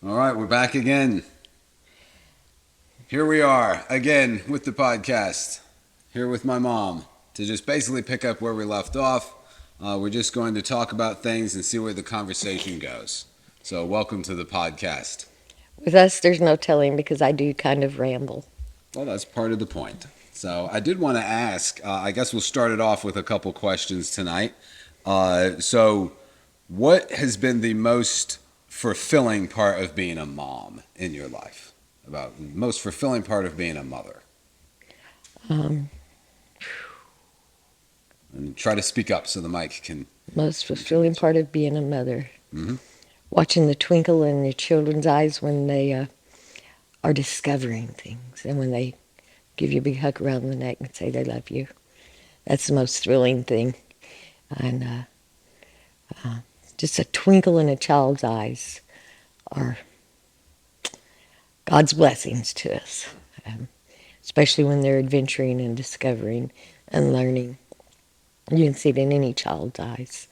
All right, we're back again. Here we are again with the podcast. Here with my mom to just basically pick up where we left off. We're just going to talk about things and see where the conversation goes. So, welcome to the podcast. With us, there's no telling because I do kind of ramble. Well, that's part of the point. So, I did want to ask. I guess we'll start it off with a couple questions tonight. What has been the most fulfilling part of being a mom in your life? About the most fulfilling part of being a mother? Um, And try to speak up so the mic can. Most fulfilling part of being a mother. Mm-hmm. Watching the twinkle in your children's eyes when they are discovering things and when they give you a big hug around the neck and say they love you. That's the most thrilling thing. And just a twinkle in a child's eyes are God's blessings to us, especially when they're adventuring and discovering and learning. You can see it in any child's eyes.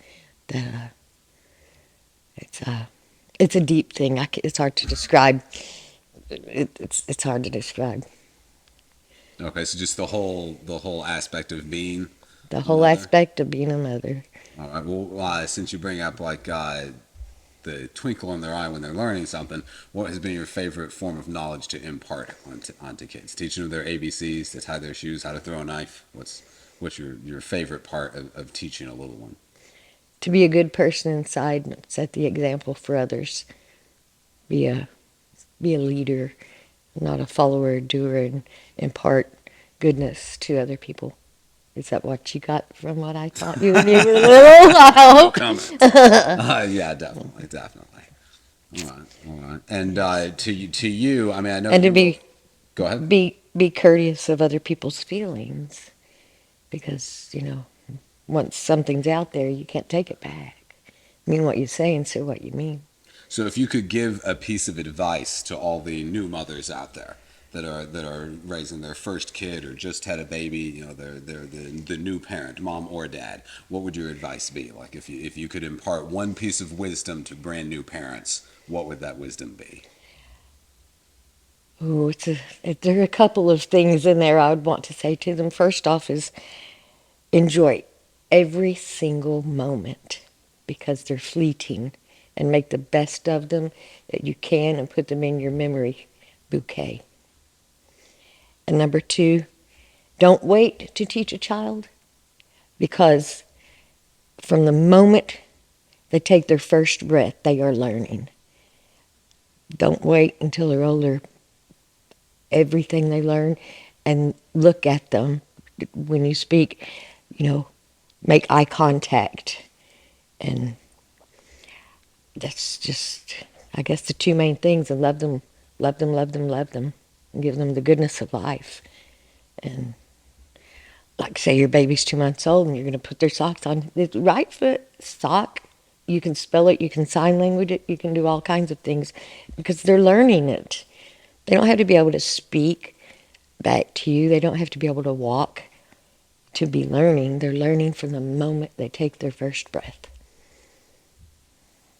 That it's a deep thing. It's hard to describe. It's hard to describe. Okay, so just the whole aspect of being The a whole mother. aspect of being a mother. All right. Well, since you bring up like the twinkle in their eye when they're learning something, what has been your favorite form of knowledge to impart onto kids? Teaching them their ABCs, to tie their shoes, how to throw a knife. What's your favorite part of teaching a little one? To be a good person inside and set the example for others. Be a be a leader, not a follower, doer, and impart goodness to other people. Is that what you got from what I taught you when you were little? No I comment. hope. Yeah, definitely, definitely. All right, all right. And to you, I mean, I know And to you. be Go ahead. be courteous of other people's feelings, because once something's out there, you can't take it back. Mean what you say and say what you mean. So, if you could give a piece of advice to all the new mothers out there that are raising their first kid or just had a baby, they're the new parent, mom or dad, what would your advice be? Like, if you could impart one piece of wisdom to brand new parents, what would that wisdom be? Oh, there are a couple of things in there I would want to say to them. First off is enjoy every single moment because they're fleeting, and make the best of them that you can and put them in your memory bouquet. And number two, don't wait to teach a child, because from the moment they take their first breath, they are learning. Don't wait until they're older. Everything they learn, and look at them when you speak, make eye contact. And that's just, I guess, the two main things. And love them, love them, love them, love them, and give them the goodness of life. And like, say your baby's 2 months old and you're going to put their socks on the right foot sock. You can spell it, you can sign language it, you can do all kinds of things because they're learning it. They don't have to be able to speak back to you. They don't have to be able to walk to be learning. They're learning from the moment they take their first breath.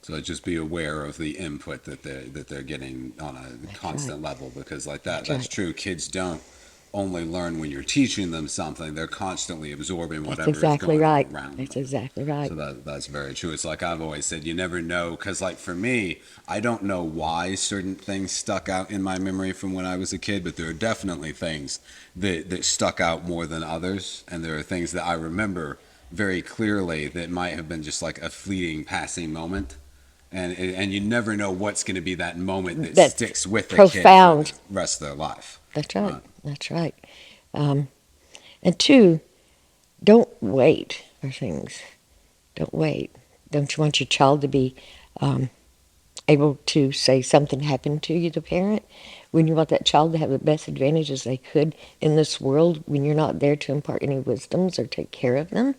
So just be aware of the input that they're getting on a That's right. constant level, because like that That's that's right. true. Kids don't only learn when you're teaching them something; they're constantly absorbing That's whatever is exactly going on right. around That's them. exactly right. So that's very true. It's like I've always said, you never know, because like for me, I don't know why certain things stuck out in my memory from when I was a kid, but there are definitely things that stuck out more than others, and there are things that I remember very clearly that might have been just like a fleeting passing moment, and you never know what's going to be that moment that That's sticks with a kid for the profound. rest of their life. That's right. Right. That's right. Um, and two, don't wait for things. Don't wait. Don't you want your child to be um, able to say something happened to you, the parent? When you want that child to have the best advantages they could in this world, when you're not there to impart any wisdoms or take care of them,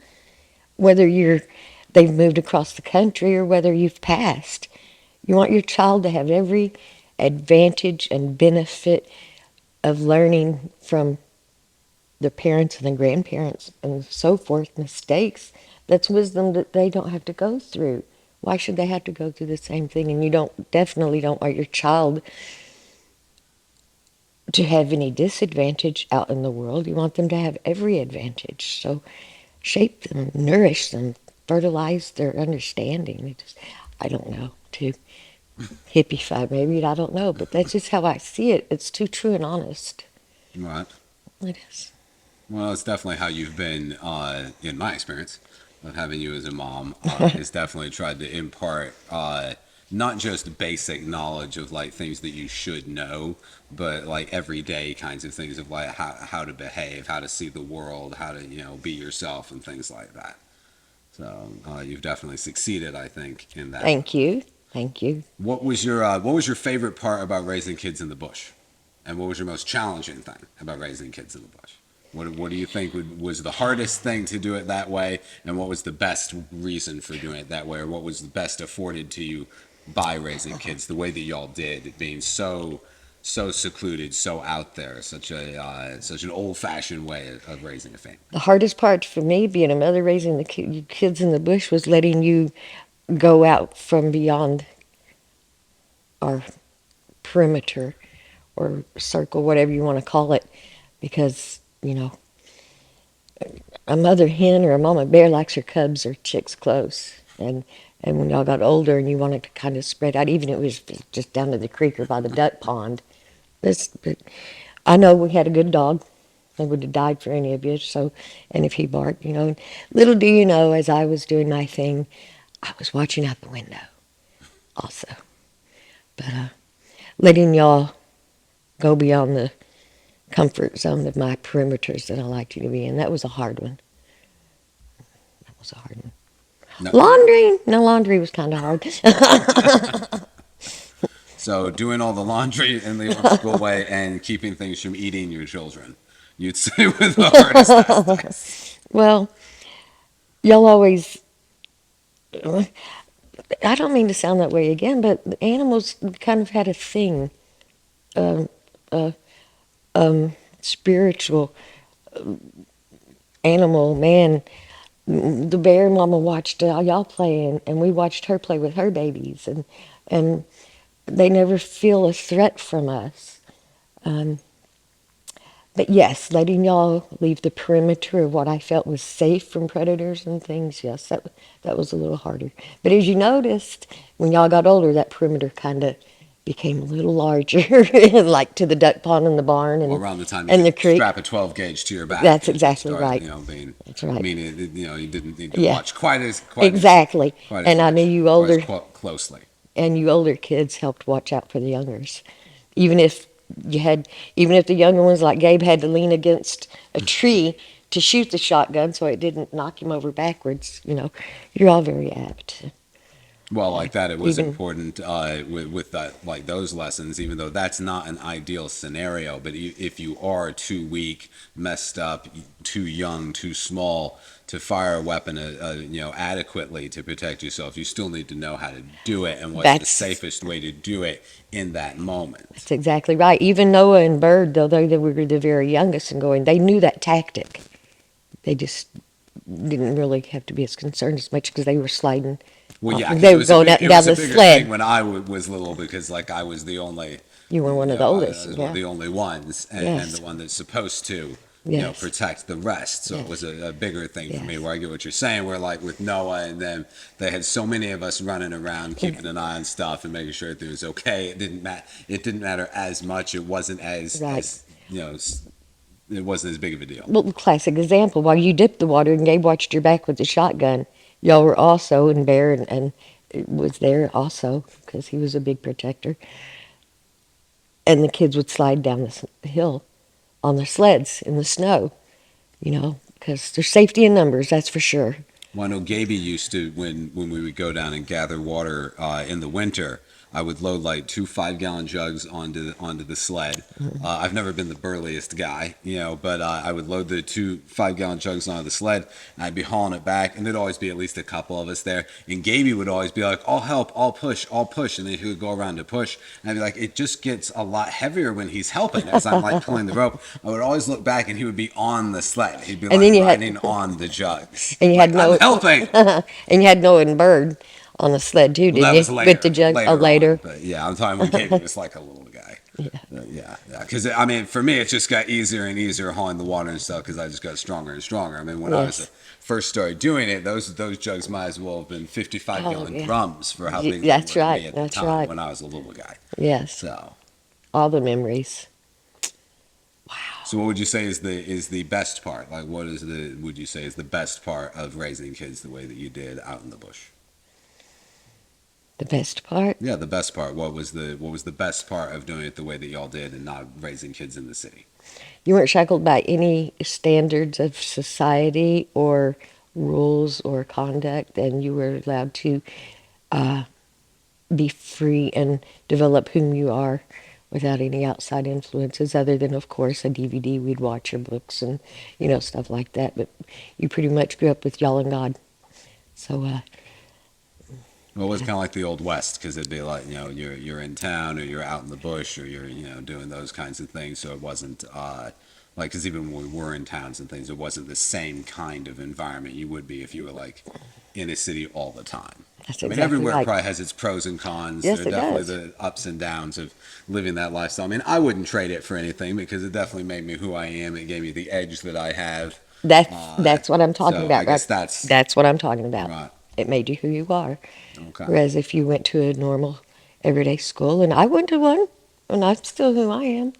whether they've moved across the country or whether you've passed, you want your child to have every advantage and benefit of learning from the parents and the grandparents and so forth, mistakes. That's wisdom that they don't have to go through. Why should they have to go through the same thing? And you definitely don't want your child to have any disadvantage out in the world. You want them to have every advantage. So shape them, nourish them, fertilize their understanding. I don't know, too hippie-fied maybe, I don't know, but that's just how I see it. It's too true and honest. Right. It is. Well, it's definitely how you've been, in my experience of having you as a mom. Is definitely tried to impart not just basic knowledge of like things that you should know, but like everyday kinds of things of like how to behave, how to see the world, how to be yourself and things like that. So you've definitely succeeded, I think, in that. Thank you. Thank you. What was your favorite part about raising kids in the bush, and what was your most challenging thing about raising kids in the bush? What do you think was the hardest thing to do it that way, and what was the best reason for doing it that way, or what was the best afforded to you by raising kids the way that y'all did, it being so secluded, so out there, such an old fashioned way of raising a family? The hardest part for me, being a mother raising the kids in the bush, was letting you go out from beyond our perimeter or circle, whatever you want to call it, because, a mother hen or a mama bear likes her cubs or chicks close. And when y'all got older and you wanted to kind of spread out, even if it was just down to the creek or by the duck pond. But I know we had a good dog. They would have died for any of you. So, and if he barked, little do you know, as I was doing my thing, I was watching out the window also. But letting y'all go beyond the comfort zone of my perimeters that I liked you to be in, that was a hard one. That was a hard one. No. Laundry? No, laundry was kind of hard. So doing all the laundry in the old school way and keeping things from eating your children, you'd say was the hardest aspect. Well, y'all always, I don't mean to sound that way again, but the animals kind of had a thing, um, uh, spiritual animal, man. The bear mama watched y'all play, and we watched her play with her babies, and they never feel a threat from us. Um, but yes, letting y'all leave the perimeter of what I felt was safe from predators and things, yes, that was a little harder. But as you noticed, when y'all got older, that perimeter kind of became a little larger, like to the duck pond and the barn Well, and, around the time and you the could creek. strap a 12 gauge to your back, That's it exactly started, right. being, That's right. meaning, you didn't need to Yeah, watch quite exactly. as And I knew much, you quite as older, closely. and you older kids helped watch out for the youngers. Even if even if the younger ones like Gabe had to lean against a tree to shoot the shotgun so it didn't knock him over backwards, you're all very apt. Well, like that, it was Even, important with that, like those lessons, even though that's not an ideal scenario. But if you are too weak, messed up, too young, too small to fire a weapon, adequately to protect yourself, you still need to know how to do it and what's the that's safest way to do it in that moment. that's exactly right. Even Noah and Bird, though they were the very youngest and going, they knew that tactic. They just didn't really have to be as concerned as much because they were sliding. Well, yeah, because They were going up and it down was a the bigger thing sled. when I was little because like I was the only, You were one of the I oldest. was one of Yeah. the only ones, and the Yes. one that's supposed to, Yes. protect the rest. So it Yes. was a bigger thing for me. Yes. Where I get what you're saying. Where like with Noah and them, they had so many of us running around, keeping an eye on stuff and making sure everything was okay. It didn't matter as much. It wasn't Right. as it wasn't as big of a deal. Well, classic example. While you dipped the water and Gabe watched your back with the shotgun, y'all were also, and Bear and was there also because he was a big protector. And the kids would slide down the hill on their sleds in the snow, because there's safety in numbers, that's for sure. Well, I know Gaby used to when we would go down and gather water in the winter. I would load like 2 5-gallon jugs onto the sled. I've never been the burliest guy, but I would load the 2 5-gallon jugs onto the sled, and I'd be hauling it back, and there'd always be at least a couple of us there. And Gaby would always be like, "I'll help, I'll push," and then he would go around to push, and I'd be like, "It just gets a lot heavier when he's helping." As I'm like pulling the rope, I would always look back, and he would be on the sled. He'd be And like then you had riding on the jugs, and you had like I'm no helping. and you had Noah and Bird on a sled too, Well, didn't that you? was With the jug, later later. on. But yeah, I'm talking when Katie was like a little guy. Yeah. Because I mean, for me, it just got easier and easier hauling the water and stuff because I just got stronger and stronger. I mean, when I was Yes. first started doing it, those jugs might as well have been 55 Oh, gallon yeah. drums for how big they That's were to right. me at the That's time right. when I was a little guy. Yes. So, All the memories. so what would you say is the best part? Like, what is the would you say is the best part of raising kids the way that you did out in the bush? The best part? Yeah, the best part. What was the best part of doing it the way that y'all did and not raising kids in the city? You weren't shackled by any standards of society or rules or conduct, and you were allowed to uh, be free and develop whom you are without any outside influences other than, of course, a DVD we'd watch or books and, stuff like that. But you pretty much grew up with y'all and God. So, Well, it was kind of like the old west because it'd be like you're in town or you're out in the bush or you're doing those kinds of things. So it wasn't like because even when we were in towns and things, it wasn't the same kind of environment you would be if you were like in a city all the time. that's I mean, exactly everywhere right. probably has its pros and cons. Yes, There are it definitely does. the ups and downs of living that lifestyle. I mean, I wouldn't trade it for anything because it definitely made me who I am. It gave me the edge that I have. That's what I'm talking So I about, guess right? that's That's what I'm talking about. right. It made you who you are. Okay. Whereas if you went to a normal, everyday school, and I went to one, and I'm still who I am. Yeah,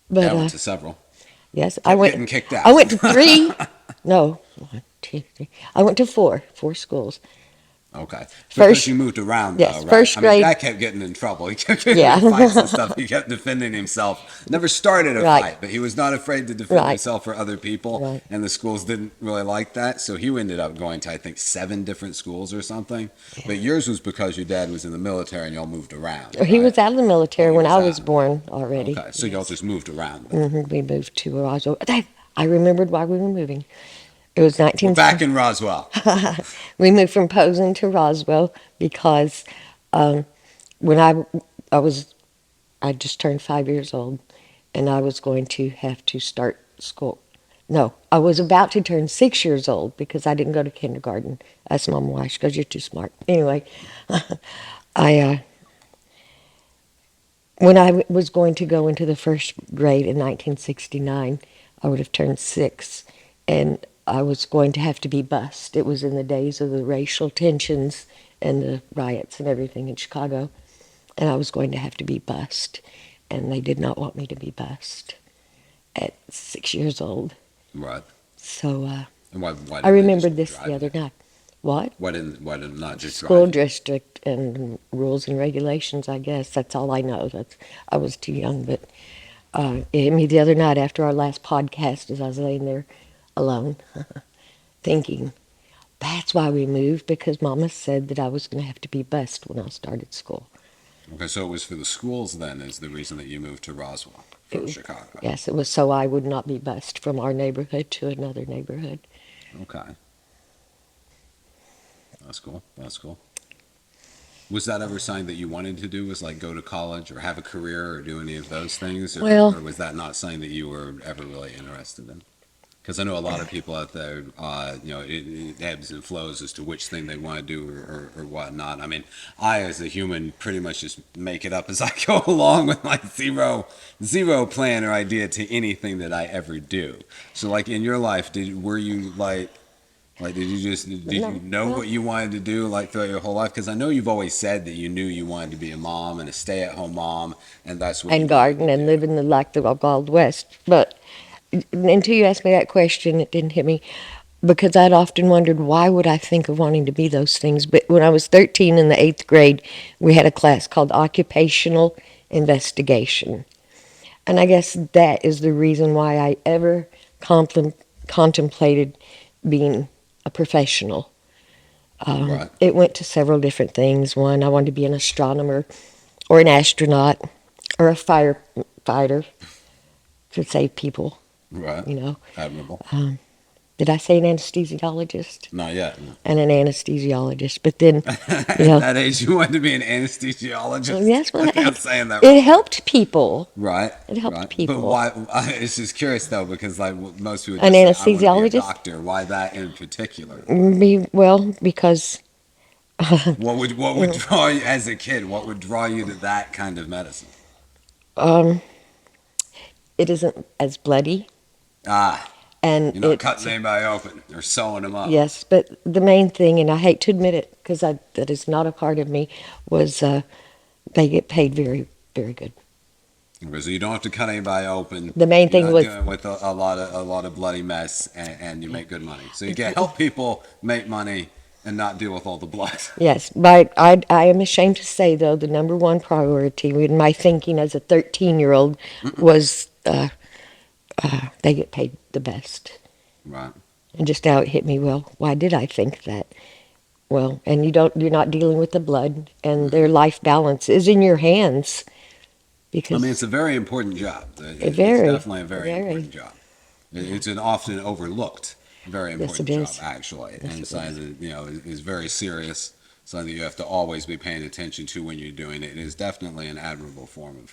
But I went to several. yes, Kept getting kicked out. I went to three. No, one, two, three. I went to four schools. Okay. Because First, you moved around, yes, though, right? first I mean, grade. Dad kept getting in trouble. He kept getting Yeah, in fights and stuff. He kept defending himself. Never started a right, fight, but he was not afraid to defend right, himself for other people. right. And the schools didn't really like that. So he ended up going to, I think, 7 different schools or something. But yours was because your dad was in the military and y'all moved around, He right? was out of the Oh, military he when was I was out. born already. Okay. So y'all Yes. just moved around then. We moved to Roswell. I remembered why we were moving. It was We're 19. back in Roswell. We moved from Posen to Roswell because um, when I just turned 5 years old, and I was going to have to start school. No, I was about to turn 6 years old because I didn't go to kindergarten. That's Mom why. She goes, "You're too smart." Anyway, I when I was going to go into the first grade in 1969, I would have turned 6, and I was going to have to be bused. It was in the days of the racial tensions and the riots and everything in Chicago, and I was going to have to be bused, and they did not want me to be bused at 6 years old. Right. So And why I didn't they just remembered this drive the other you? night. What? Why did not just School drive you? district and rules and regulations, I guess. That's all I know. I was too young, but it hit me the other night after our last podcast as I was laying there alone, thinking, that's why we moved, because Mama said that I was going to have to be bused when I started school. Okay, so it was for the schools then is the reason that you moved to Roswell from It, Chicago. yes, it was so I would not be bused from our neighborhood to another neighborhood. Okay, that's cool. That's cool. Was that ever something that you wanted to do? Was like go to college or have a career or do any of those things, Well, or was that not something that you were ever really interested in? Because I know a lot of people out there, it ebbs and flows as to which thing they want to do or whatnot. I mean, I as a human pretty much just make it up as I go along with like zero plan or idea to anything that I ever do. So like in your life, were you like did you no, know well, what you wanted to do like throughout your whole life? Because I know you've always said that you knew you wanted to be a mom and a stay-at-home mom, and that's what you and wanted garden to and do. live in the like the Wild West. But until you asked me that question, it didn't hit me because I'd often wondered why would I think of wanting to be those things. But when I was 13 in the 8th grade, we had a class called Occupational Investigation. And I guess that is the reason why I ever contemplated being a professional. Right. It went to several different things. One, I wanted to be an astronomer or an astronaut or a firefighter to save people, Right. you know. Admirable. Did I say an anesthesiologist? Not yet. No. And an anesthesiologist. But then, At you know, that age, you wanted to be an anesthesiologist. yes, well, I think I'm saying that it wrong. helped people. Right, It helped right. But people. why? It's just curious though, because like most people An just say, "I want to be a anesthesiologist? doctor." Why that in particular? Well, because What would draw you as a kid? What would draw you to that kind of medicine? Um, it isn't as bloody, Ah, and you're not it cutting anybody open or sewing them up. yes, but the main thing, and I hate to admit it because that is not a part of me, was they get paid very, very good. So you don't have to cut anybody open. The main You're thing not was dealing with a lot of bloody mess, and you make good money. So you can help people make money and not deal with all the blood. yes, but I am ashamed to say though the number one priority in my thinking as a 13-year-old was they get paid the best. Right. And just now it hit me, well, why did I think that? Well, and you're not dealing with the blood, and their life balance is in your hands I mean, it's because a very important job. It's very, definitely a very very, important job. It's an often overlooked, very yes, it important job, is. actually, Yes, and it something is. that is very serious. Something that you have to always be paying attention to when you're doing it. It is definitely an admirable form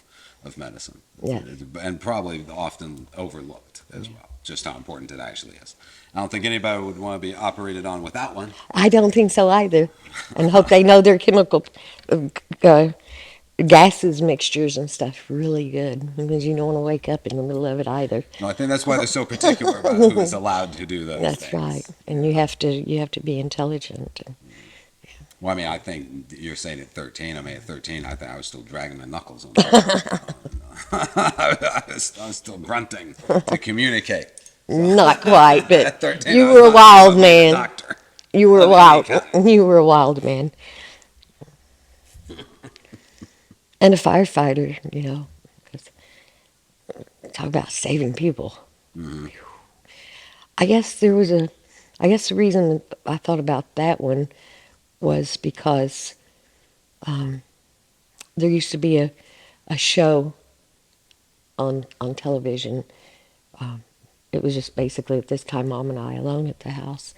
of medicine, Yeah. and probably often overlooked as well. Just how important it actually is. I don't think anybody would want to be operated on without one. I don't think so either, and hope they know their chemical uh, uh, gases, mixtures, and stuff really good because you don't want to wake up in the middle of it either. No, I think that's why they're so particular about who is allowed to do those That's right, things. and you have to be intelligent. Well, I mean, I think you're saying at 13. I mean, at 13, I think I was still dragging my knuckles on the I was still grunting to communicate. So Not quite, at but 13, you I was were a not thinking wild about being a man. doctor You were of any wild. kind. You were a wild man. And a firefighter, 'cause talk about saving people. Hmm. I guess there was a, I guess the reason I thought about that one was because there used to be a show on television. Um, it was just basically at this time, Mom and I alone at the house.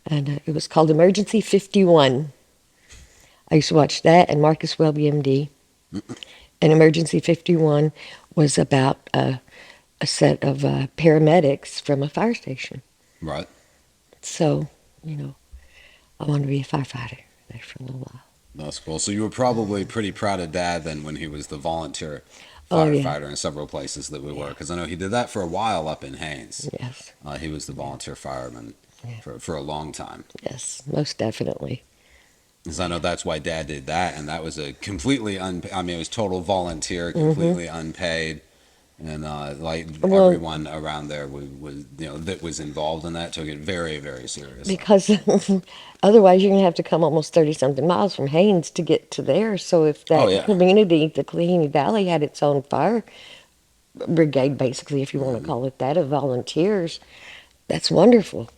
And it was called Emergency 51. I used to watch that and Marcus Welby, MD. And Emergency 51 was about a set of paramedics from a fire station. Right. So, I wanted to be a firefighter there for a little while. That's cool. So you were probably pretty proud of Dad then when he was the volunteer Oh, yeah. firefighter in several places that we were, Yeah. because I know he did that for a while up in Haines. Yes, He was the volunteer fireman Yeah. for a long time. yes, most definitely. Because I know that's why Dad did that, and that was a completely I mean, it was total volunteer, Hmm. completely unpaid, and like Well, everyone around there was that was involved in that took it very, very seriously. because otherwise you're going to have to come almost 30-something miles from Haines to get to there. So if Oh that yeah. community, the Kleene Valley, had its own fire brigade, basically, if you want to Mhm. call it that, of volunteers, that's wonderful.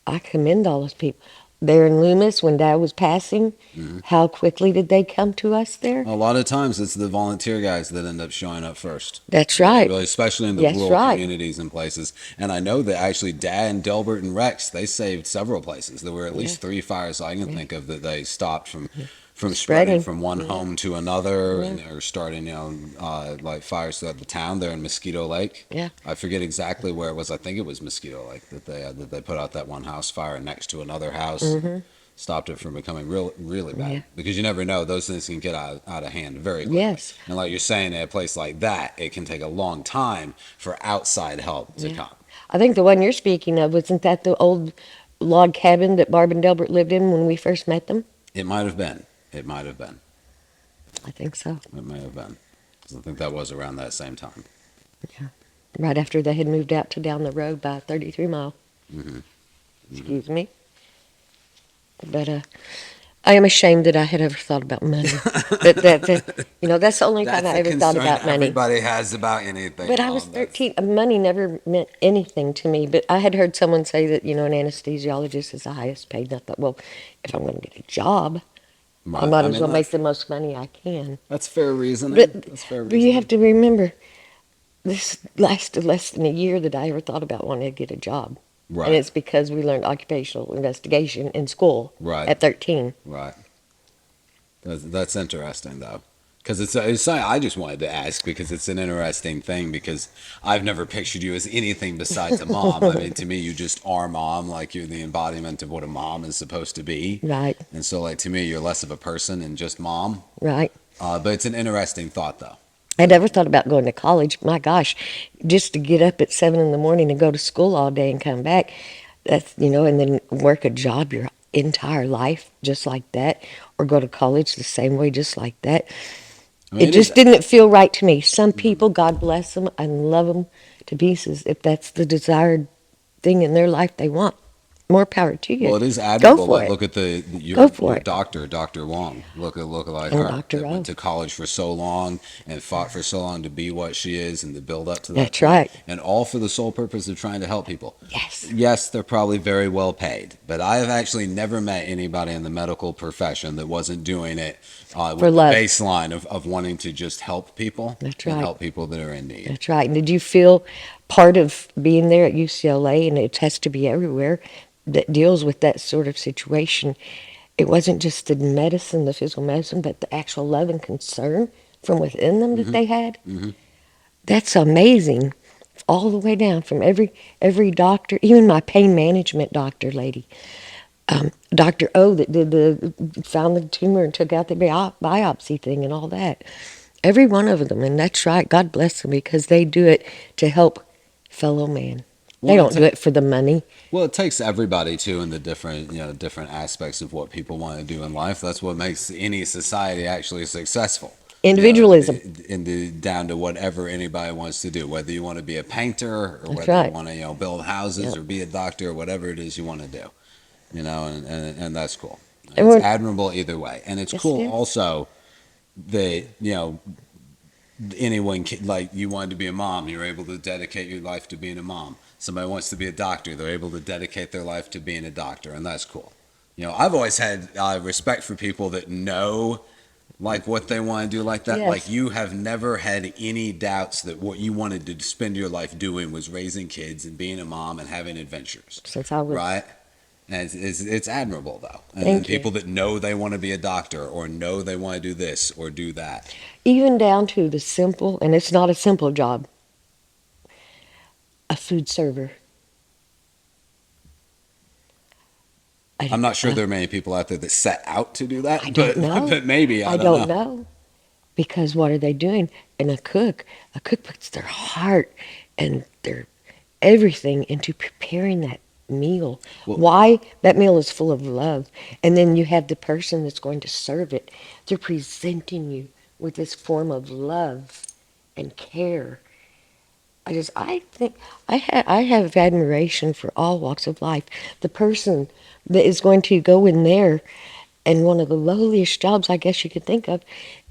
I commend all those people. There in Loomis, when Dad was passing, Mhm. how quickly did they come to us there? A lot of times it's the volunteer guys that end up showing up first. That's right. Really, especially in the That's rural right. communities and places. And I know that actually Dad and Delbert and Rex, they saved several places. There were at least Yeah. 3 fires I can Yeah. think of that they stopped from spreading Spreading. from one Yeah. home to another, Yeah. and or starting like fires throughout the town there in Mosquito Lake. Yeah. I forget exactly where it was. I think it was Mosquito Lake that they put out that one house fire next to another house. Hmm. Stopped it from becoming really bad, Yeah. because you never know, those things can get out of hand very quickly. Yes. And like you're saying, at a place like that, it can take a long time for outside help to Yeah. come. I think the one you're speaking of, wasn't that the old log cabin that Barb and Delbert lived in when we first met them? It might have been. It might have been. I think so. It may have been. 'Cause I think that was around that same time. Right after they had moved out to down the road by 33 Mile. Hmm. Excuse me. But I am ashamed that I had ever thought about money. That's the only time That's I a ever thought concern about money. everybody has about anything. But I was 13. Money never meant anything to me. But I had heard someone say that, an anesthesiologist is the highest paid. And I thought, well, if I'm going to get a job, I might as well make the most money I can. That's fair reasoning. But, That's fair but you have reasoning. to remember, this lasted less than a year that I ever thought about wanting to get a job. And Right. it's because we learned occupational investigation in school Right. at 13. Right. That's interesting, though. Because it's I just wanted to ask because it's an interesting thing because I've never pictured you as anything besides a mom. I mean, to me, you just are mom, like you're the embodiment of what a mom is supposed to be. Right, And so, like to me, you're less of a person and just mom. right. But it's an interesting thought, though. I never thought about going to college. My gosh, just to get up at 7 in the morning and go to school all day and come back, that's, and then work a job your entire life just like that, or go to college the same way just like that. I mean, It it is. just didn't feel right to me. Some people, God bless them, I love them to pieces. If that's the desired thing in their life they want, more power to you. Well, it is Go admirable. for Like, it. look at Go your for it. doctor, Dr. Wong. Look at like And her Dr. that went O. to college for so long and fought for so long to be what she is and to build up to that That's point, right. and all for the sole purpose of trying to help people. Yes. Yes, they're probably very well paid, but I have actually never met anybody in the medical profession that wasn't doing it For with the love. baseline of wanting to just help people That's and right. help people that are in need. That's right. And did you feel part of being there at UCLA, and it has to be everywhere, that deals with that sort of situation? It wasn't just the medicine, the physical medicine, but the actual love and concern from within them that they had. Hmm. That's amazing. All the way down from every doctor, even my pain management doctor lady, Dr. O, that did the found the tumor and took out the biopsy thing and all that. Every one of them, and that's right. God bless them because they do it to help fellow man. They Well, don't do it for the money. well, it takes everybody too in the different, different aspects of what people want to do in life. That's what makes any society actually successful. Individualism. Down to whatever anybody wants to do, whether you want to be a painter or That's whether you right. want to, build houses Yep. or be a doctor or whatever it is you want to do, and that's cool. And It's we're admirable either way, and it's yes, it cool is. also that anyone can, like you wanted to be a mom, you're able to dedicate your life to being a mom. Somebody wants to be a doctor, they're able to dedicate their life to being a doctor, and that's cool. I've always had respect for people that know like what they want to do like that. Like Yes. you have never had any doubts that what you wanted to spend your life doing was raising kids and being a mom and having adventures, Since I was. right? And it's admirable though. And Thank you. people that know they want to be a doctor or know they want to do this or do that. Even down to the simple, and it's not a simple job, a food server. I'm not sure there are many people out there that set out to do that, I but don't know. but maybe I I don't don't know. know. Because what are they doing? And a cook puts their heart and their everything into preparing that meal. Well, Why? That meal is full of love. And then you have the person that's going to serve it. They're presenting you with this form of love and care. I think I have admiration for all walks of life. The person that is going to go in there and one of the lowliest jobs I guess you could think of,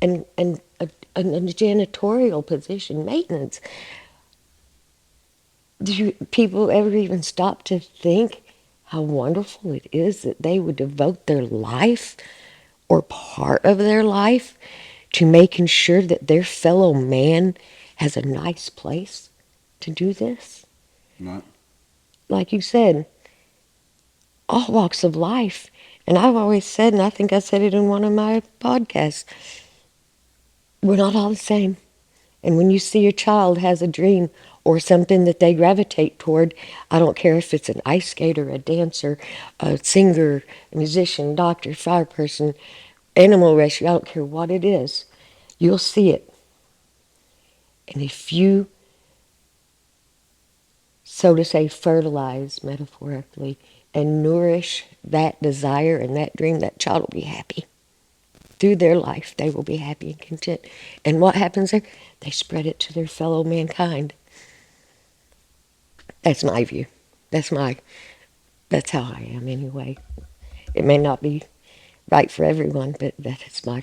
and a janitorial position, maintenance. Do people ever even stop to think how wonderful it is that they would devote their life or part of their life to making sure that their fellow man has a nice place to do this? right. Like you said, all walks of life. And I've always said, and I think I said it in one of my podcasts, we're not all the same. And when you see your child has a dream or something that they gravitate toward, I don't care if it's an ice skater, a dancer, a singer, a musician, doctor, fire person, animal rescue, I don't care what it is, you'll see it. And if you, so to say, fertilize metaphorically and nourish that desire and that dream, that child will be happy. Through their life, they will be happy and content. And what happens there? They spread it to their fellow mankind. That's my view. That's how I am anyway. It may not be right for everyone, but that's my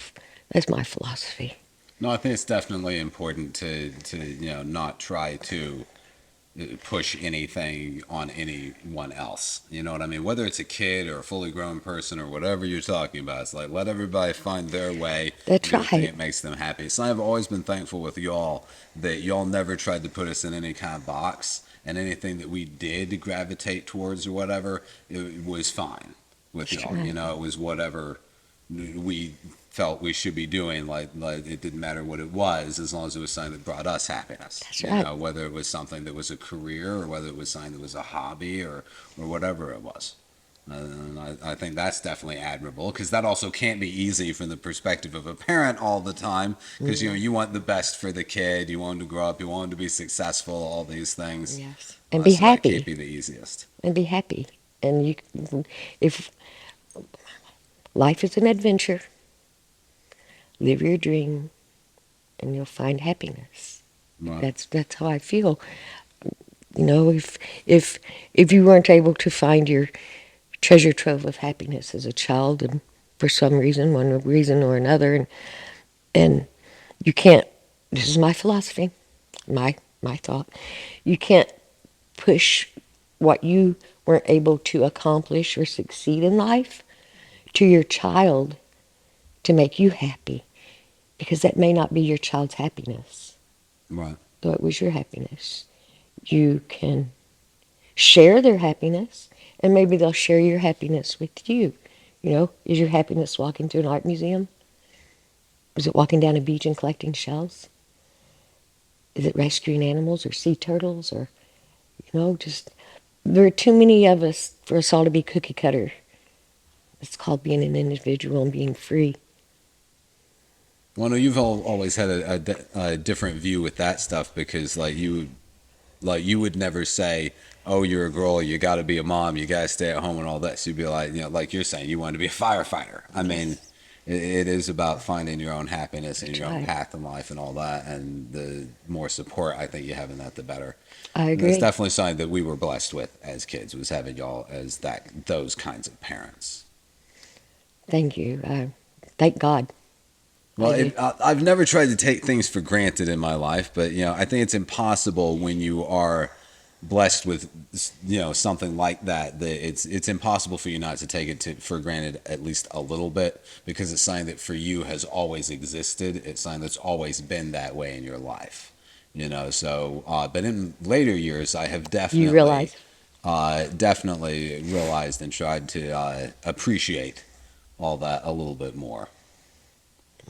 philosophy. No, I think it's definitely important to not try to push anything on anyone else. You know what I mean? Whether it's a kid or a fully grown person or whatever you're talking about, it's like let everybody find their way, That's do the thing right. that makes them happy. So I've always been thankful with y'all that y'all never tried to put us in any kind of box, and anything that we did gravitate towards or whatever, it was fine with That's y'all. right. It was whatever we felt we should be doing. Like it didn't matter what it was, as long as it was something that brought us happiness. That's You right. know, whether it was something that was a career or whether it was something that was a hobby or whatever it was. And I think that's definitely admirable because that also can't be easy from the perspective of a parent all the time because you know Mm, you want the best for the kid, you want him to grow up, you want him to be successful, all these things. yes. And be So that can't happy. be the easiest. And be happy. And if life is an adventure, live your dream, and you'll find happiness. Right. That's how I feel. You know, if if you weren't able to find your treasure trove of happiness as a child, and for some reason, one reason or another, and you can't. This is my philosophy, my thought. You can't push what you weren't able to accomplish or succeed in life to your child to make you happy, because that may not be your child's happiness, Right. though it was your happiness. You can share their happiness, and maybe they'll share your happiness with you. You know, is your happiness walking to an art museum? Is it walking down a beach and collecting shells? Is it rescuing animals or sea turtles or, just there are too many of us for us all to be cookie cutter. It's called being an individual and being free. Well, no, you've always had a different view with that stuff because like you would never say, "Oh, you're a girl, you got to be a mom, you got to stay at home and all that." So you'd be like, you know, like you're saying, you want to be a firefighter. I mean, Yes, it is about finding your own happiness and that's your own right. path in life and all that. And the more support I think you have in that, the better. I And that's agree. definitely something that we were blessed with as kids was having y'all as those kinds of parents. Thank you. Thank God. Well, I do. I've never tried to take things for granted in my life, but you know, I think it's impossible when you are blessed with you know something like that. That it's impossible for you not to take it for granted at least a little bit because it's something that for you has always existed. It's something that's always been that way in your life. You know, so but in later years, I have You realize? definitely realized and tried to appreciate all that a little bit more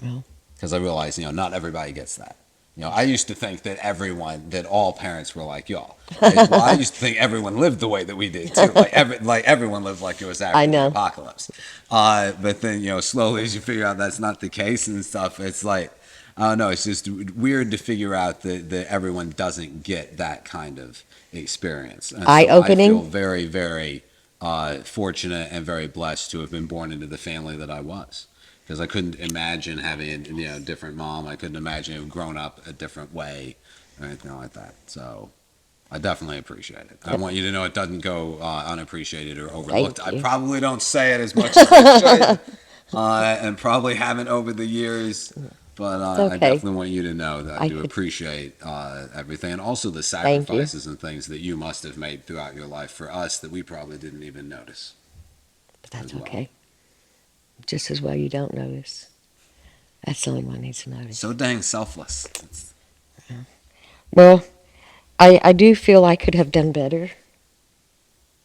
Well, because I realized, you know, not everybody gets that. You know, I used to think that all parents were like y'all. Well, I used to think everyone lived the way that we did too. Like everyone lived like it was I after the know. apocalypse. But then, you know, slowly as you figure out that's not the case and stuff, it's like, I don't know, it's just weird to figure out that everyone doesn't get that kind of experience. And Eye so I feel opening. very, very fortunate and very blessed to have been born into the family that I was because I couldn't imagine having a different mom. I couldn't imagine having grown up a different way or anything like that. So I definitely appreciate it. I want you to know it doesn't go unappreciated or overlooked. Thank I you. probably don't say it as much as I should, and probably haven't over the years. But It's I okay. definitely want you to know that I I do could. appreciate everything, and also the Thank you. sacrifices and things that you must have made throughout your life for us that we probably didn't even notice But as that's well. okay. Just as well you don't notice. That's the only one needs to notice. So dang selfless. Well, I do feel I could have done better.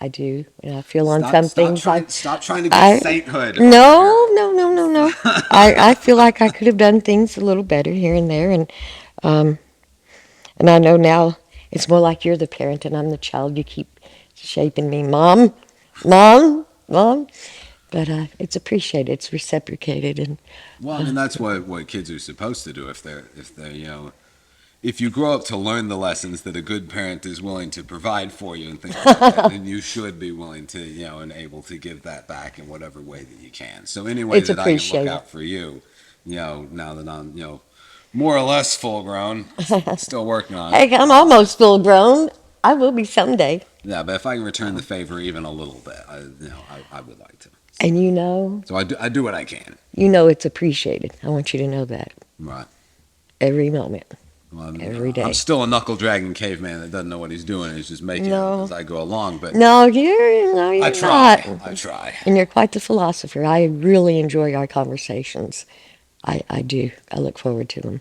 I do. And I feel on some things Stop trying to get I sainthood over here. no, no, no, no, no. I feel like I could have done things a little better here and there, um and I know now it's more like you're the parent and I'm the child. You keep shaping me, mom, mom, mom. But it's appreciated. It's reciprocated, and Well, I mean that's what kids are supposed to do if they're you know if you grow up to learn the lessons that a good parent is willing to provide for you and things like that, then you should be willing to, you know, and able to give that back in whatever way that you can. So any way it's that I can look appreciated. out for you, you know, now that I'm, you know, more or less full grown, still working on it. Hey, I'm almost full grown. I will be someday. Yeah, but if I can return the favor even a little bit, I would like to. So, And so I do what I can. it's appreciated. I want you to know that Right. every moment, Well, every I'm day. still a knuckle dragging caveman that doesn't know what he's doing. He's just making it up No, as I go along. But no, I you're not. try. I try. And you're quite the philosopher. I really enjoy our conversations. I do. I look forward to them.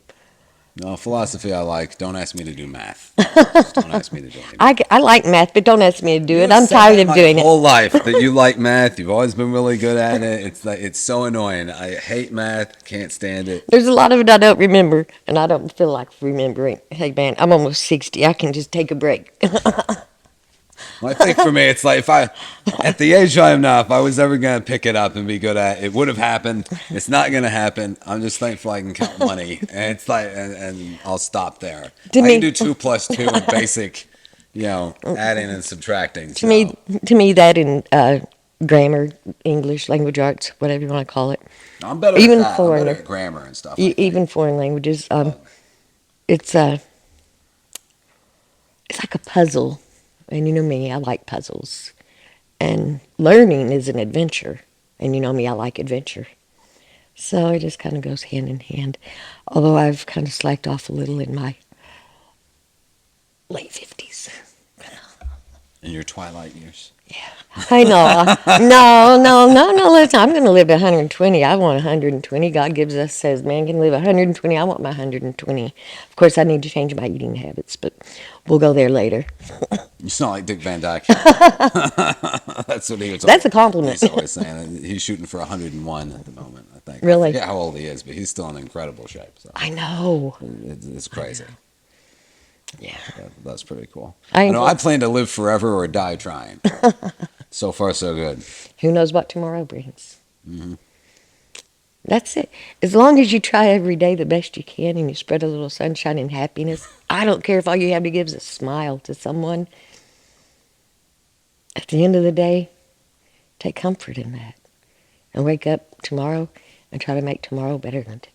No, philosophy I like. Don't ask me to do math. Just don't ask me to do any math. I like math, but don't ask me to do You it. have I'm said tired that of my doing it. whole life that you like math. You've always been really good at it. It's like it's so annoying. I hate math. Can't stand it. There's a lot of it I don't remember, and I don't feel like remembering. Hey, man, I'm almost 60. I can just take a break. Well, I think for me, it's like if I, at the age I am now, if I was ever gonna pick it up and be good at it, it would have happened. It's not gonna happen. I'm just thankful I can count money, and it's like, and I'll stop there. To I can me, do 2 plus 2 and basic, adding and subtracting. to me, So to me, that in grammar, English, language arts, whatever you want to call it, I'm better at even that. I'm better foreign, at grammar and stuff. I think. even foreign languages, it's it's like a puzzle. And you know me, I like puzzles. And learning is an adventure. And you know me, I like adventure. So it just kind of goes hand in hand. Although I've kind of slacked off a little in my late 50s. In your twilight years. I know. No. Listen, I'm going to live 120. I want 120. God gives us, says man can live 120. I want my 120. Of course, I need to change my eating habits, but we'll go there later. You sound like Dick Van Dyke. That's what he was. That's a compliment. He's always saying. He's shooting for 101 at the moment. I think. I Really? forget how old he is, but he's still in incredible shape. So I know. it's crazy. Yeah. That's pretty cool. I I know. I enjoy- plan to live forever or die trying. So far, so good. Who knows what tomorrow brings? That's it. As long as you try every day the best you can and you spread a little sunshine and happiness, I don't care if all you have to give is a smile to someone. At the end of the day, take comfort in that and wake up tomorrow and try to make tomorrow better than today.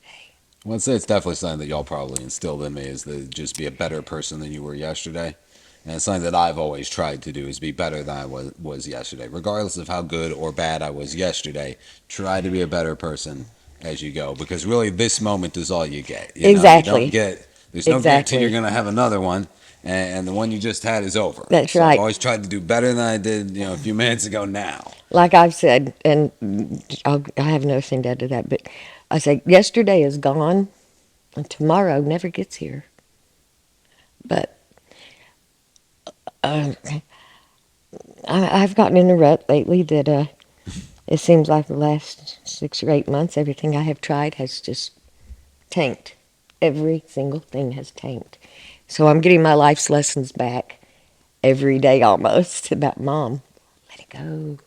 Well, I'd say it's definitely something that y'all probably instilled in me is to just be a better person than you were yesterday. And it's something that I've always tried to do is be better than I was yesterday. Regardless of how good or bad I was yesterday, try to be a better person as you go. Because really, this moment is all you get. You don't Exactly. get, there's no guarantee you're Exactly. going to have another one. And the one you just had is over. That's So I've right. always tried to do better than I did, a few minutes ago now. Like I've said, and I have no thing to add to that, but I say yesterday is gone and tomorrow never gets here. But uh, I've gotten in a rut lately that it seems like the last 6 or 8 months, everything I have tried has just tanked. Every single thing has tanked. So I'm getting my life's lessons back every day almost about mom. Let it go.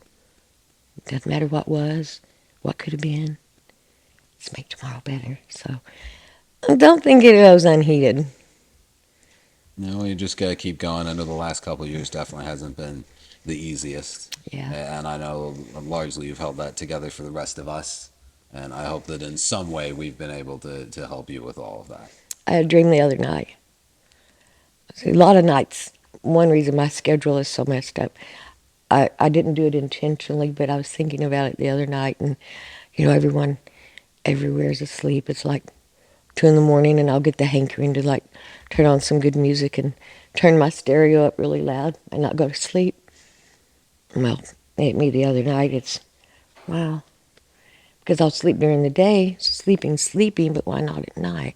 Doesn't matter what was, what could have been. Let's make tomorrow better. So I don't think it goes unheeded. No, you just got to keep going. I know the last couple of years definitely hasn't been the easiest. Yeah. And I know largely you've held that together for the rest of us. And I hope that in some way we've been able to help you with all of that. I had a dream the other night. See, a lot of nights. One reason my schedule is so messed up. I didn't do it intentionally, but I was thinking about it the other night, and everyone everywhere's asleep. It's like 2 in the morning, and I'll get the hankering to like turn on some good music and turn my stereo up really loud and not go to sleep. Well, it hit me the other night. It's wow, because I'll sleep during the day, sleeping, but why not at night?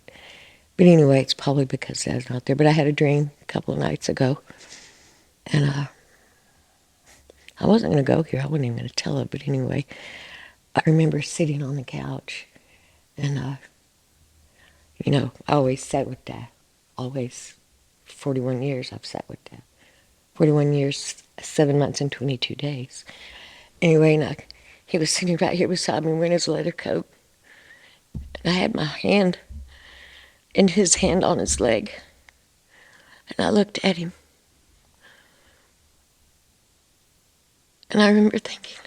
But anyway, it's probably because Dad's not there. But I had a dream a couple of nights ago, and I wasn't going to go here. I wasn't even going to tell her. But anyway, I remember sitting on the couch, and I always sat with Dad. Always, 41 years I've sat with Dad. 41 years, 7 months, and 22 days. Anyway, he was sitting right here beside me wearing his leather coat, and I had my hand and his hand on his leg. And I looked at him. And I remember thinking,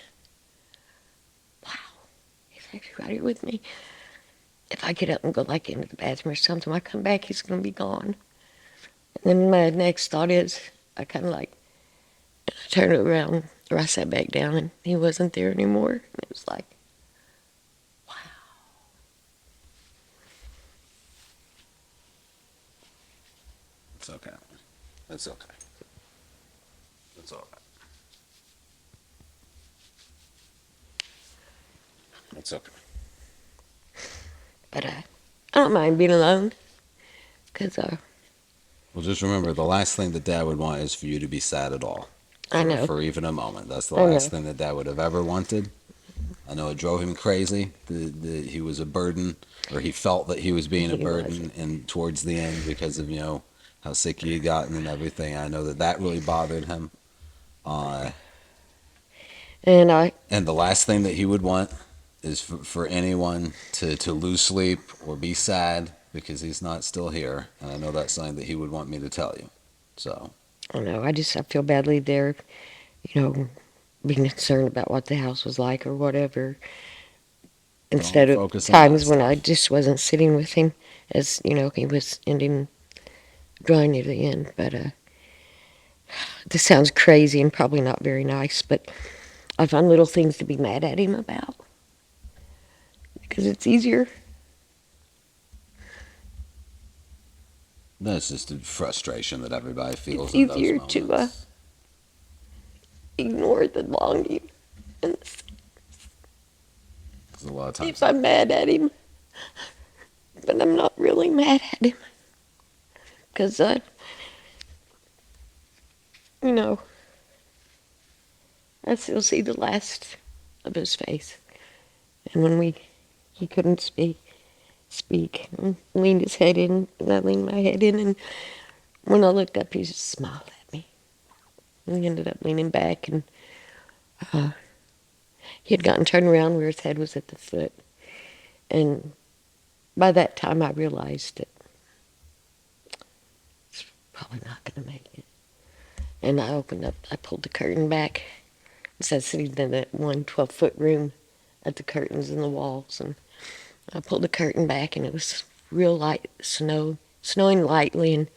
wow, he's actually right here with me. If I get up and go like into the bathroom or something, when I come back, he's going to be gone. And then my next thought is, I kind of like, I turned around, or I sat back down, and he wasn't there anymore. And it was like, wow. It's okay. It's okay. It's all right. It's okay. But I don't mind being alone. Because Well, just remember, the last thing that Dad would want is for you to be sad at all, I know, for even a moment. That's the I know. last thing that Dad would have ever wanted. I know it drove him crazy that he was a burden, or he felt that he was being a He was. burden, and towards the end, because of how sick he had gotten and everything. I know that really bothered him. Uh, And I, and the last thing that he would want is for anyone to lose sleep or be sad because he's not still here. And I know that's something that he would want me to tell you. So. I don't know, I feel badly there, being concerned about what the house was like or whatever, instead Don't of focus on that times when I stuff. just wasn't sitting with him as, he was drawing near the end. But this sounds crazy and probably not very nice, but I find little things to be mad at him about because it's easier. That's just a frustration that everybody It's feels in those easier to moments. ignore the longing. And Because a lot of if times, I'm mad at him, but I'm not really mad at him because you know, I still see the last of his face. And when he couldn't speak, and leaned his head in, and I leaned my head in, and when I looked up, he just smiled at me. And he ended up leaning back, and uh, he had gotten turned around where his head was at the foot. And by that time, I realized that it's probably not going to make it. And I pulled the curtain back. Instead of sitting in that 12-foot room at the curtains and the walls, and I pulled the curtain back, and it was real light snowing lightly, and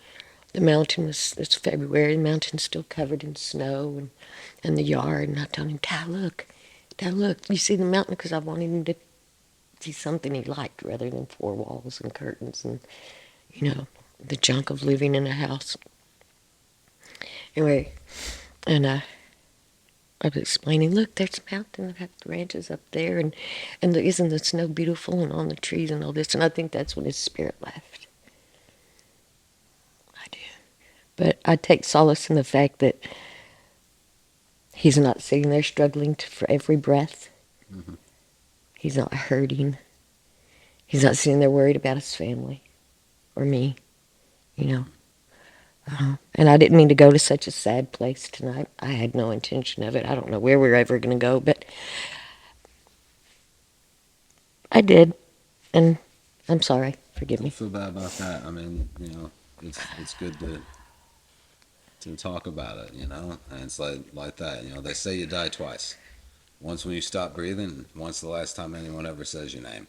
the mountain it's February, the mountain's still covered in snow, and the yard, and I told him, Dad, look, you see the mountain? Because I wanted him to see something he liked rather than four walls and curtains and, the junk of living in a house. Anyway, and I was explaining, look, there's a mountain that has the ranches up there, and isn't the snow beautiful and on the trees and all this? And I think that's when his spirit left. I do. But I take solace in the fact that he's not sitting there struggling for every breath. hmm He's not hurting. He's not sitting there worried about his family or me, you know. And I didn't mean to go to such a sad place tonight. I had no intention of it. I don't know where we're ever going to go, but I did. And I'm sorry. Forgive don't me. feel bad about that. I mean, it's good to talk about it, and it's like that. They say you die twice. Once when you stop breathing, once the last time anyone ever says your name.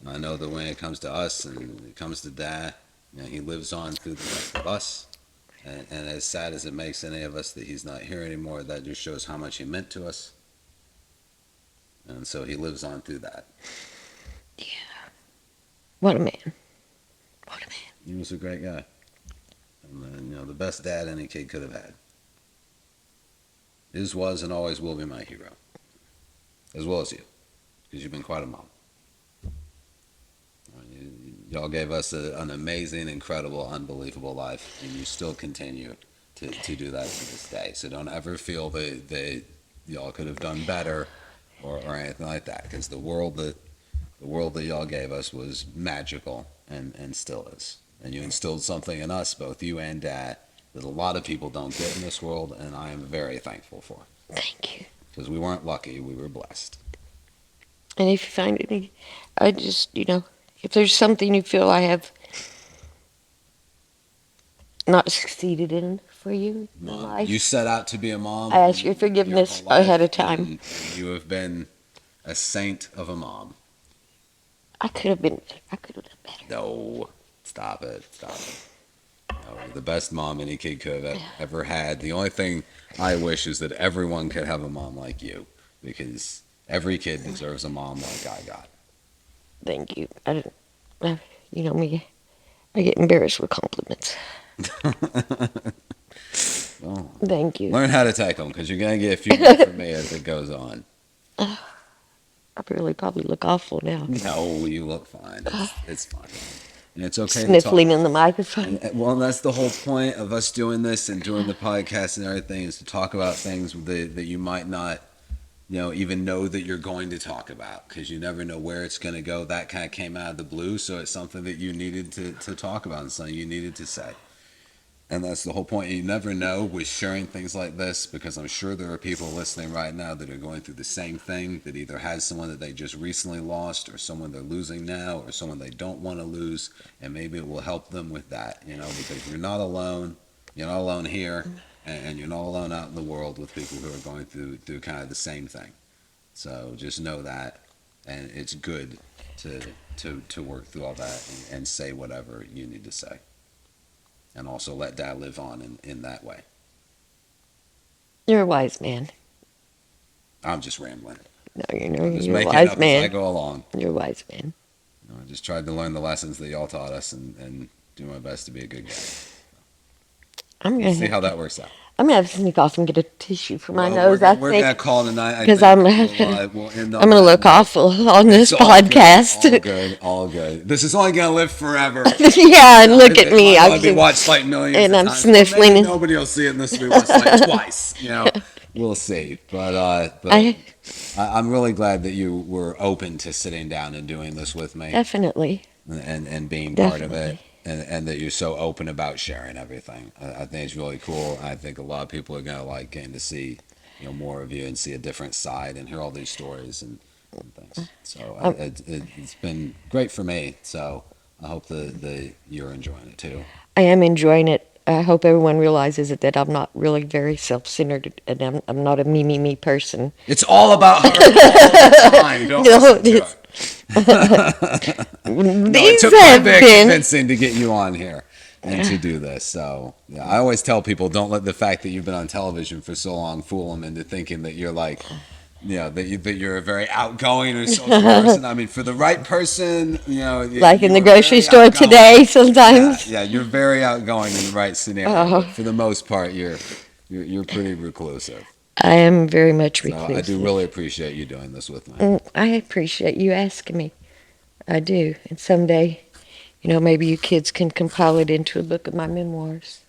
And I know that when it comes to us and it comes to Dad, he lives on through the rest of us. And as sad as it makes any of us that he's not here anymore, that just shows how much he meant to us. And so he lives on through that. Yeah. What a man. What a man. He was a great guy. And, the best dad any kid could have had. His was and always will be my hero. As well as you. Because you've been quite a mom. Y'all gave us an amazing, incredible, unbelievable life. And you still continue to do that to this day. So don't ever feel that y'all could have done better or anything like that. Because the world that y'all gave us was magical and still is. And you instilled something in us, both you and Dad, that a lot of people don't get in this world, and I am very thankful for. Thank you. Because we weren't lucky, we were blessed. And if you find any, I just, if there's something you feel I have not succeeded in for you in life, You set out to be a mom. I ask your forgiveness whole life, ahead of time. and you have been a saint of a mom. I could have done better. No, stop it. No, you're the best mom any kid could have ever had. The only thing I wish is that everyone could have a mom like you, because every kid deserves a mom like I got. Thank you. Me, I get embarrassed with compliments. Well, Thank you. learn how to take them, because you're going to get a few more from me as it goes on. I really probably look awful now. No, you look fine. It's fine. And it's okay to talk. Sniffling in the microphone. Well, that's the whole point of us doing this and doing the podcast and everything, is to talk about things that you might not, even know that you're going to talk about, because you never know where it's going to go. That kind of came out of the blue, so it's something that you needed to talk about and something you needed to say. And that's the whole point. You never know with sharing things like this, because I'm sure there are people listening right now that are going through the same thing, that either has someone that they just recently lost, or someone they're losing now, or someone they don't want to lose, and maybe it will help them with that, because you're not alone. You're not alone here, and you're not alone out in the world with people who are going through kind of the same thing. So just know that, and it's good to work through all that and say whatever you need to say. And also let Dad live on in that way. You're a wise man. I'm just rambling. No, I'm just you're a making wise it up man. as I go along. You're a wise man. I just tried to learn the lessons that y'all taught us and do my best to be a good guy. We'll see how that works out. I'm gonna have to sneak off and get a tissue for my Well, nose. we're I gonna think call tonight. because We'll end on I'm gonna that look note. awful on this It's all good, podcast. all good, all good. This is only gonna live forever. Yeah, and look at me. I'll be watched like millions and of I'm times. sniffling. Maybe nobody will see it, and this will be watched like twice. We'll see. But I'm really glad that you were open to sitting down and doing this with me. Definitely. And being part of it. And that you're so open about sharing everything. I think it's really cool. I think a lot of people are going to like getting to see more of you and see a different side and hear all these stories and things. So it's been great for me. So I hope that you're enjoying it too. I am enjoying it. I hope everyone realizes that I'm not really very self-centered, and I'm not a me person. It's all about her all the time. Don't listen to her. No, it took quite a bit of convincing to get you on here and to do this. So yeah, I always tell people, don't let the fact that you've been on television for so long fool them into thinking that you're like, that you're a very outgoing or social person. I mean, for the right person, like in the grocery store outgoing. today, sometimes. Yeah, you're very outgoing in the right scenario. But for the most part, you're pretty reclusive. I am very much reclusive. So I do really appreciate you doing this with me. I appreciate you asking me. I do. And someday, maybe you kids can compile it into a book of my memoirs.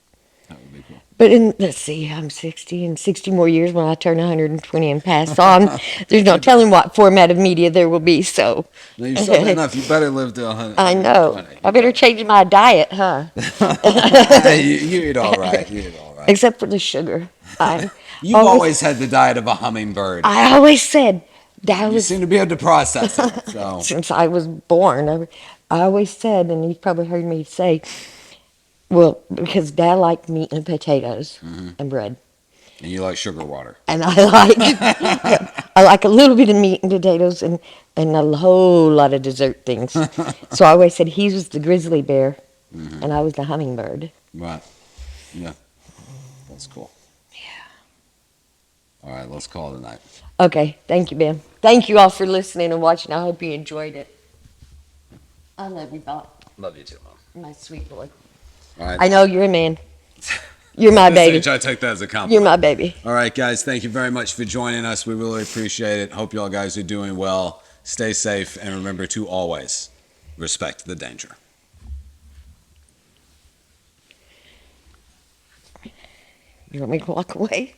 That would be cool. But let's see, I'm 60, in 60 more years when I turn 120 and pass on, there's no telling what format of media there will be, so. No, you're still enough. You better live to 100. I know. I better change my diet, huh? You eat all right. You eat all right. Except for the sugar. You've always had the diet of a hummingbird. I always said that You seem to be able to process it. So. Since I was born, I always said, and you've probably heard me say, well, because Dad liked meat and potatoes and bread. And you like sugar water. And I like a little bit of meat and potatoes and a whole lot of dessert things. So I always said he was the grizzly bear and I was the hummingbird. Right. Yeah. That's cool. All right, let's call it a night. Okay, thank you, Ben. Thank you all for listening and watching. I hope you enjoyed it. I love you, Bob. Love you too, Mom. My sweet boy. All right. I know you're a man. You're my baby. I take that as a compliment. You're my baby. All right, guys, thank you very much for joining us. We really appreciate it. Hope you all guys are doing well. Stay safe, and remember to always respect the danger. You want me to walk away?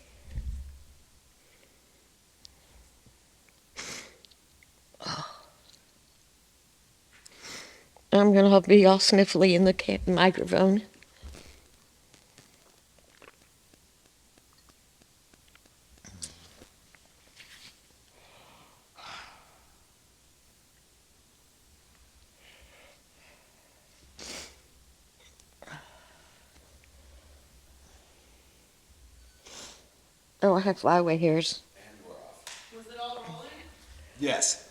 I'm going to be all sniffly in the microphone. Oh, I have flyaway hairs. And we're off. Was it all rolling? Yes.